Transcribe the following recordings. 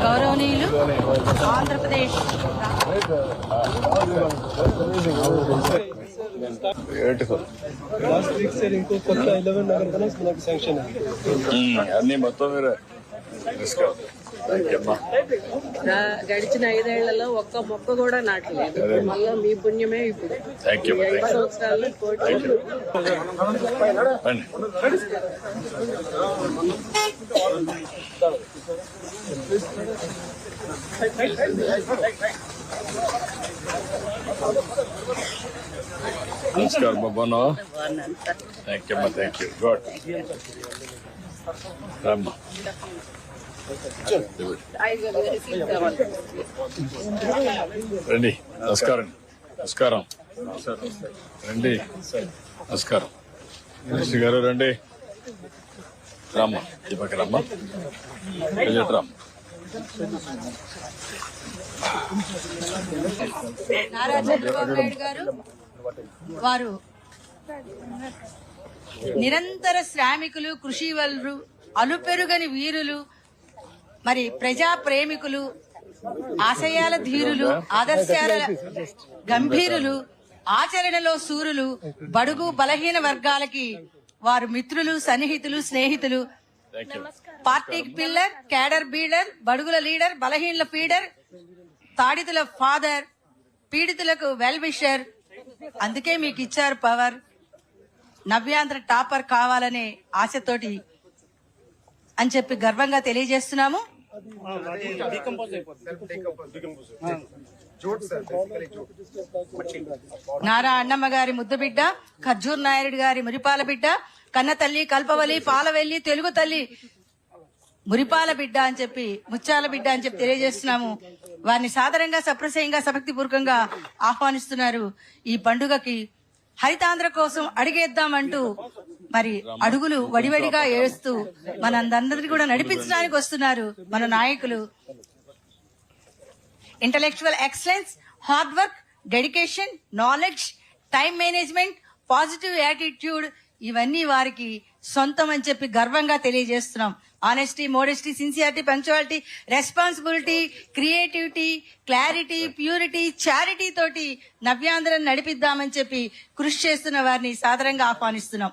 గౌరవనీయులు ఆంధ్రప్రదేశ్ అన్ని మొత్తం మీరు గడిచిన 5 ఏళ్లలో ఒక్క మొక్క కూడా నాటలేదు. మళ్ళా మీ పుణ్యమే ఇప్పుడు 5 సంవత్సరాలు నమస్కారం బాబా. థ్యాంక్ యూ అమ్మా. Thank you. గుడ్ రామ్మా. రండి. నమస్కారం. నమస్కారం. రండి. నమస్కారం. మినిస్టర్ గారు రండి. రామ్మా. ఈ పక్క రామ్మా. రామ్. నారా చంద్రబాబు నాయుడు గారు వారు నిరంతర శ్రామికులు, కృషి వలురు, అలుపెరుగని వీరులు, మరి ప్రజా ప్రేమికులు, ఆశయాల ధీరులు, ఆదర్శాల గంభీరులు, ఆచరణలో సూరులు, బడుగు బలహీన వర్గాలకి వారు మిత్రులు, సన్నిహితులు, స్నేహితులు, పార్టీకి పిల్లర్, క్యాడర్ బీడర్, బడుగుల లీడర్, బలహీనల ఫీడర్, తాడితుల ఫాదర్, పీడితులకు వెల్ విషర్. అందుకే మీకు ఇచ్చారు పవర్. నవ్యాంధ్ర టాపర్ కావాలనే ఆశతోటి అని చెప్పి గర్వంగా తెలియజేస్తున్నాము. నారా అన్నమ్మ గారి ముద్దు బిడ్డ, ఖర్జూర్ నాయుడు గారి మురిపాల బిడ్డ, కన్న తల్లి, కల్పవల్లి, పాలవెల్లి, తెలుగు తల్లి, మురిపాల బిడ్డ అని చెప్పి, ముత్యాల బిడ్డ అని చెప్పి తెలియజేస్తున్నాము. వారిని సాదరంగా, సప్రశయంగా, సభక్తిపూర్వకంగా ఆహ్వానిస్తున్నారు. ఈ పండుగకి హరితాంధ్ర కోసం అడిగేద్దామంటూ మరి అడుగులు వడివడిగా ఏడుస్తూ మనందరినీ కూడా నడిపించడానికి వస్తున్నారు మన నాయకులు. Intellectual excellence, hard work, dedication, knowledge, time management, positive attitude ఇవన్నీ వారికి సొంతం అని చెప్పి గర్వంగా తెలియజేస్తున్నాం. Honesty, modesty, sincerity, punctuality, responsibility, creativity, clarity, purity, charity తోటి నవ్యాంధ్రను నడిపిద్దామని చెప్పి కృషి చేస్తున్న వారిని సాదరంగా ఆహ్వానిస్తున్నాం.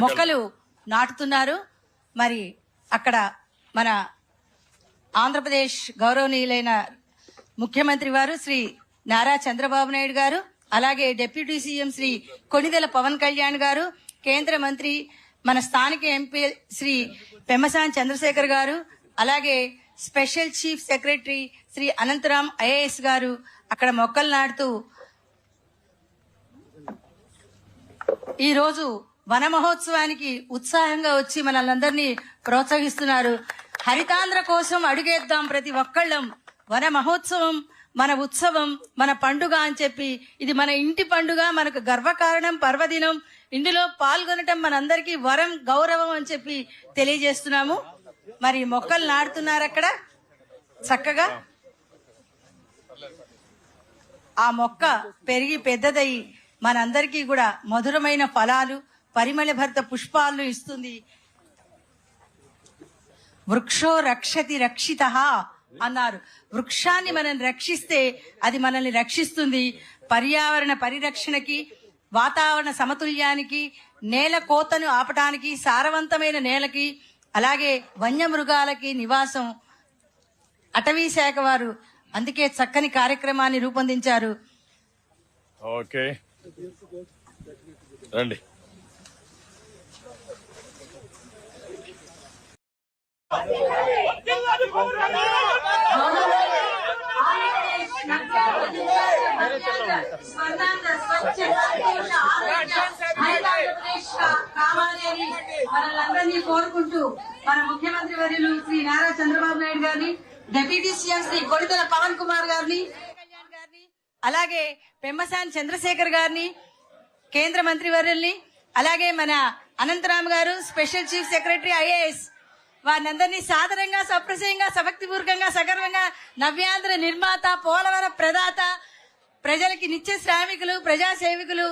మొక్కలు నాటుతున్నారు. మరి అక్కడ మన ఆంధ్రప్రదేశ్ గౌరవనీయులైన ముఖ్యమంత్రి వారు శ్రీ నారా చంద్రబాబు నాయుడు గారు, అలాగే డిప్యూటీ సీఎం శ్రీ కొణిదెల పవన్ కళ్యాణ్ గారు, కేంద్ర మంత్రి మన స్థానిక ఎంపీ శ్రీ పెమ్మసాని చంద్రశేఖర్ గారు, అలాగే special chief secretary Shri Anantharam IAS గారు అక్కడ మొక్కలు నాటుతూ ఈ రోజు వన మహోత్సవానికి ఉత్సాహంగా వచ్చి మనల్ని ప్రోత్సహిస్తున్నారు. హరితాంధ్ర కోసం అడుగేద్దాం ప్రతి ఒక్కళ్ళం. వన మహోత్సవం మన ఉత్సవం, మన పండుగ అని చెప్పి, ఇది మన ఇంటి పండుగ, మనకు గర్వకారణం, పర్వదినం. ఇందులో పాల్గొనటం మనందరికీ వరం, గౌరవం అని చెప్పి తెలియజేస్తున్నాము. మరి మొక్కలు నాటుతున్నారు అక్కడ చక్కగా. ఆ మొక్క పెరిగి పెద్దదయ్యి మనందరికీ కూడా మధురమైన ఫలాలు, పరిమళభరిత పుష్పాలను ఇస్తుంది. వృక్షో రక్షతి రక్షితః అన్నారు. వృక్షాన్ని మనం రక్షిస్తే అది మనల్ని రక్షిస్తుంది. పర్యావరణ పరిరక్షణకి, వాతావరణ సమతుల్యానికి, నేల కోతను ఆపటానికి, సారవంతమైన నేలకి, అలాగే వన్యమృగాలకి నివాసం అటవీ శాఖ వారు అందుకే చక్కని కార్యక్రమాన్ని రూపొందించారు. ఓకే రండి. మనల్ని కోరుకుంటూ మన ముఖ్యమంత్రి వర్యులు శ్రీ నారా చంద్రబాబు నాయుడు గారిని, డిప్యూటీ సీఎం శ్రీ కొణిదెల పవన్ కుమార్ గారిని, అలాగే పెమ్మసాని చంద్రశేఖర్ గారిని, కేంద్ర మంత్రి వర్యుల్ని, అలాగే మన అనంతరామ్ గారు స్పెషల్ చీఫ్ సెక్రటరీ ఐఏఎస్ వారిని సాదరంగా, సప్రశయంగా, సభక్తిపూర్వకంగా, సగర్వంగా నవ్యాంధ్ర నిర్మాత, పోలవరం ప్రదాత, ప్రజలకి నిత్య శ్రామికులు, ప్రజా సేవకులు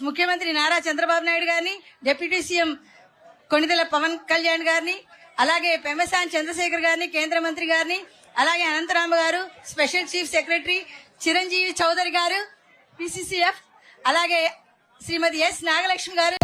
ముఖ్యమంత్రి నారా చంద్రబాబు నాయుడు గారిని, డిప్యూటీ సీఎం కొణిదెల పవన్ కళ్యాణ్ గారిని, అలాగే పెమ్మసాని చంద్రశేఖర్ గారిని, కేంద్ర మంత్రి గారిని, అలాగే అనంతరామ గారు, special chief secretary Chiranjeevi Chowdary గారు, పిసిసిఎఫ్, అలాగే శ్రీమతి ఎస్ నాగలక్ష్మి గారు,